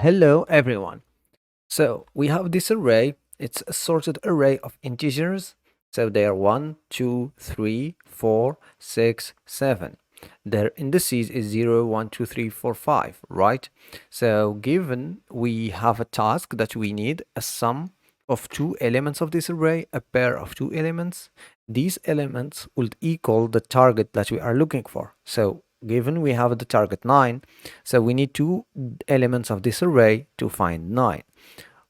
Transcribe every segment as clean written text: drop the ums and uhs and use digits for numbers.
Hello everyone. So we have this array. It's a sorted array of integers. So they are 1, 2, 3, 4, 6, 7. Their indices is 0, 1, 2, 3, 4, 5, right? So given we have a task that we need a sum of two elements of this array, a pair of two elements, these elements would equal the target that we are looking for. So given we have the target 9, so we need two elements of this array to find 9.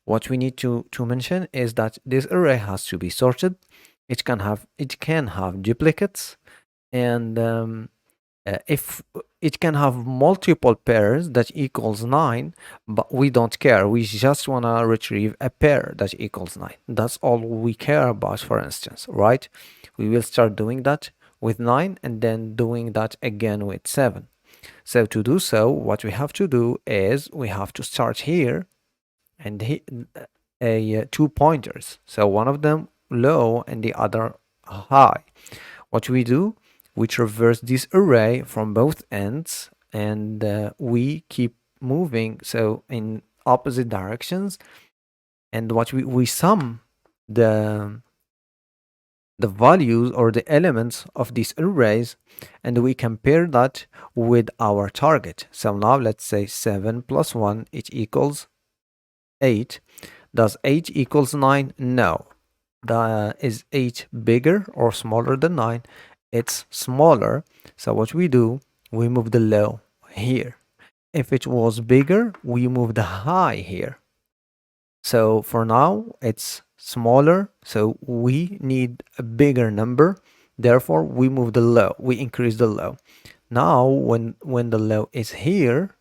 What we need to mention is that this array has to be sorted. It can have duplicates, and if it can have multiple pairs that equals 9, but we don't care. We just want to retrieve a pair that equals 9. That's all we care about, for instance, right? We will start doing that with 9 and then doing that again with 7. So to do so, what we have to do is we have to start here and hit two pointers. So one of them low and the other high. What we do, we traverse this array from both ends and we keep moving so in opposite directions, and what we sum the values or the elements of these arrays, and we compare that with our target. So now let's say 7 plus 1, it equals 8. Does 8 equals 9? No. Is 8 bigger or smaller than 9? It's smaller. So what we do, we move the low here. If it was bigger, we move the high here. So for now, it's smaller. So we need a bigger number. Therefore, we move the low. We increase the low. Now, when the low is here,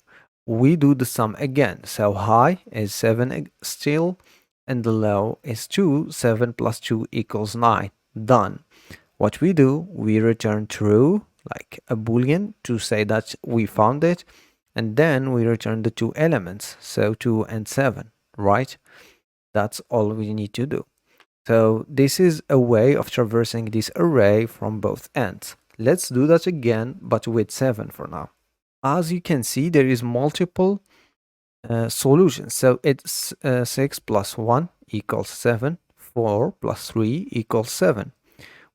we do the sum again. So high is 7 still, and the low is 2. 7 plus 2 equals 9. Done. What we do, we return true, like a boolean, to say that we found it, and then we return the two elements, so 2 and 7, right? That's all we need to do. So this is a way of traversing this array from both ends. Let's do that again, but with 7 for now. As you can see, there is multiple solutions. So it's 6 plus 1 equals 7. 4 plus 3 equals 7.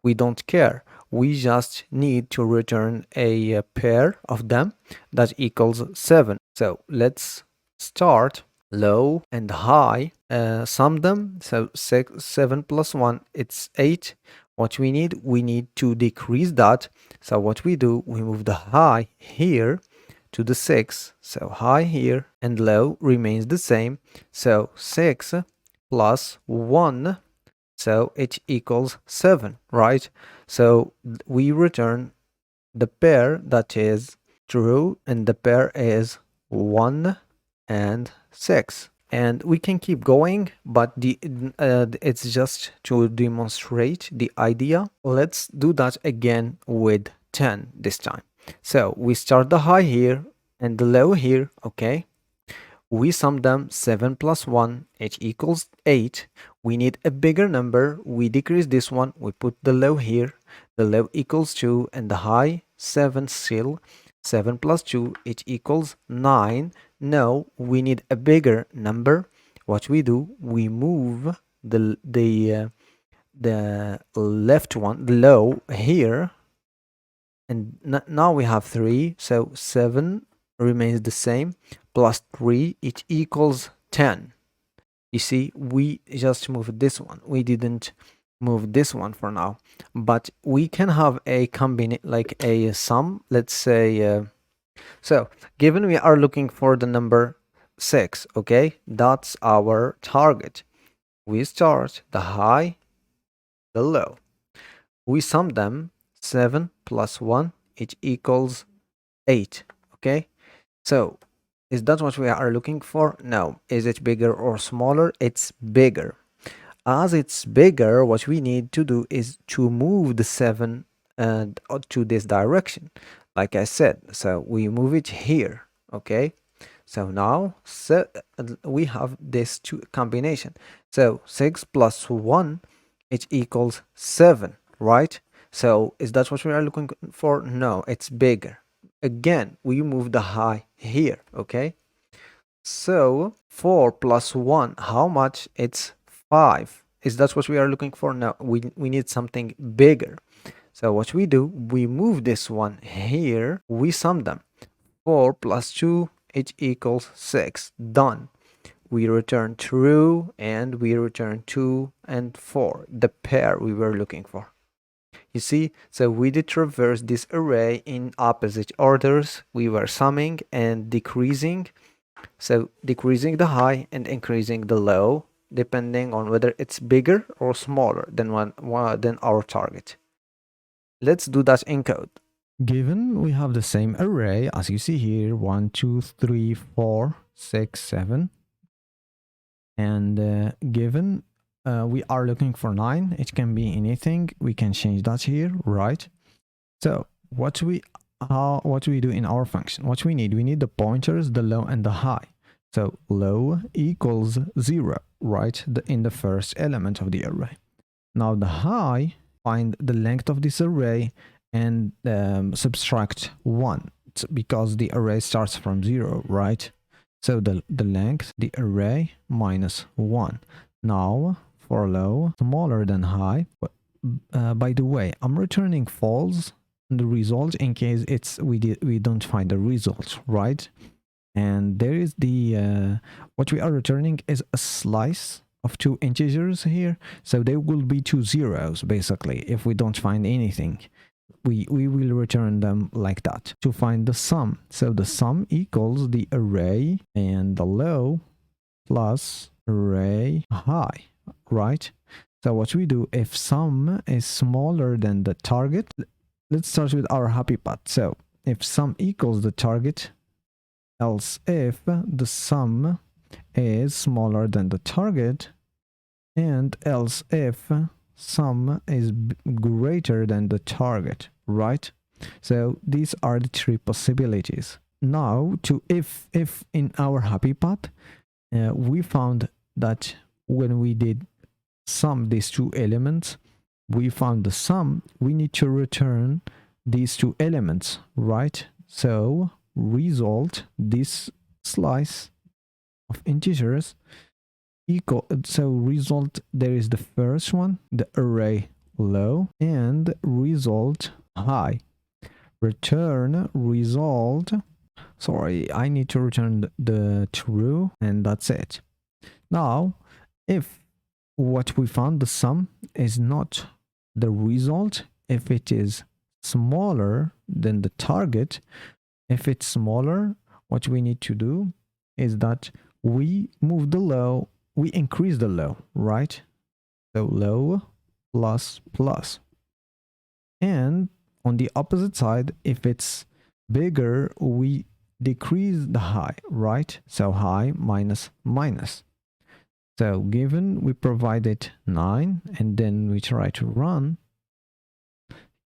We don't care. We just need to return a pair of them that equals 7. So let's start low and high, sum them. So 7 plus 1, it's 8. What we need to decrease that. So what we do, we move the high here to the 6. So high here and low remains the same. So 6 plus 1, so it equals 7, right? So we return the pair that is true, and the pair is 1 and 6. And we can keep going, but it's just to demonstrate the idea. Let's do that again with 10 this time. So we start the high here and the low here, okay? We sum them. 7 plus 1, it equals 8. We need a bigger number. We decrease this one. We put the low here. The low equals 2 and the high 7 still. 7 plus 2, it equals 9. No, we need a bigger number. What we do, we move the left one, the low here. And now we have 3. So 7 remains the same, plus 3, it equals 10. You see, we just moved this one. We didn't move this one for now, but we can have a combination, like a sum. Let's say, so given we are looking for the number 6, okay, that's our target. We start the high, the low. We sum them. 7 plus 1, it equals 8, okay? So, is that what we are looking for? No. Is it bigger or smaller? It's bigger. As it's bigger, what we need to do is to move the 7 to this direction, like I said. So we move it here, okay? So now we have this two combination. So 6 plus 1, it equals 7, right? So is that what we are looking for? No, it's bigger. Again, we move the high here, okay? So 4 plus 1, how much? It's 5. Is that what we are looking for? No, we need something bigger. So what we do, we move this one here, we sum them. 4 plus 2, it equals 6. Done. We return true and we return 2 and 4, the pair we were looking for. You see, so we did traverse this array in opposite orders. We were summing and decreasing. So decreasing the high and increasing the low, depending on whether it's bigger or smaller than than our target. Let's do that in code. Given we have the same array as you see here, 1, 2, 3, 4, 6, 7. And given we are looking for 9, it can be anything. We can change that here, right? So what do we do in our function? What we need the pointers, the low and the high. So low equals 0, right? In the first element of the array. Now the high, find the length of this array and subtract 1 because the array starts from 0, right? So the length, the array minus 1. Now for low, smaller than high. By the way, I'm returning false the result in case we don't find the result, right? And there is the what we are returning is a slice of 2 integers here, so there will be 2 zeros basically if we don't find anything. We will return them like that to find the sum. So the sum equals the array and the low plus array high, right? So what we do, if sum is smaller than the target, let's start with our happy path. So if sum equals the target, else if the sum is smaller than the target, and else if sum is greater than the target, right? So these are the 3 possibilities. Now to if in our happy path, we found that when we did sum these 2 elements, we found the sum, we need to return these 2 elements, right? So result, this slice of integers equal, so result, there is the first one, the array low, and result high. Return result, sorry, I need to return the true, and that's it. Now if what we found, the sum, is not the result, if it is smaller than the target, if it's smaller, what we need to do is that we move the low, we increase the low, right? So low plus plus. And on the opposite side, if it's bigger, we decrease the high, right? So high minus minus. So given we provided 9 and then we try to run,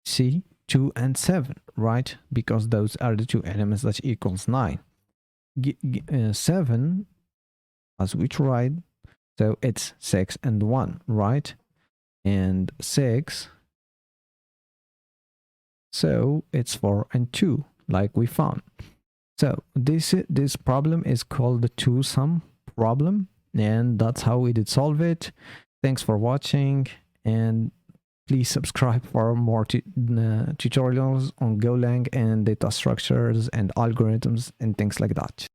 see 2 and 7, right? Because those are the 2 elements that equals 9. 7, as we tried, so it's 6 and 1, right? And 6, so it's 4 and 2, like we found. So this problem is called the 2-sum problem, and that's how we did solve it. Thanks for watching, and please subscribe for more tutorials on Golang and data structures and algorithms and things like that.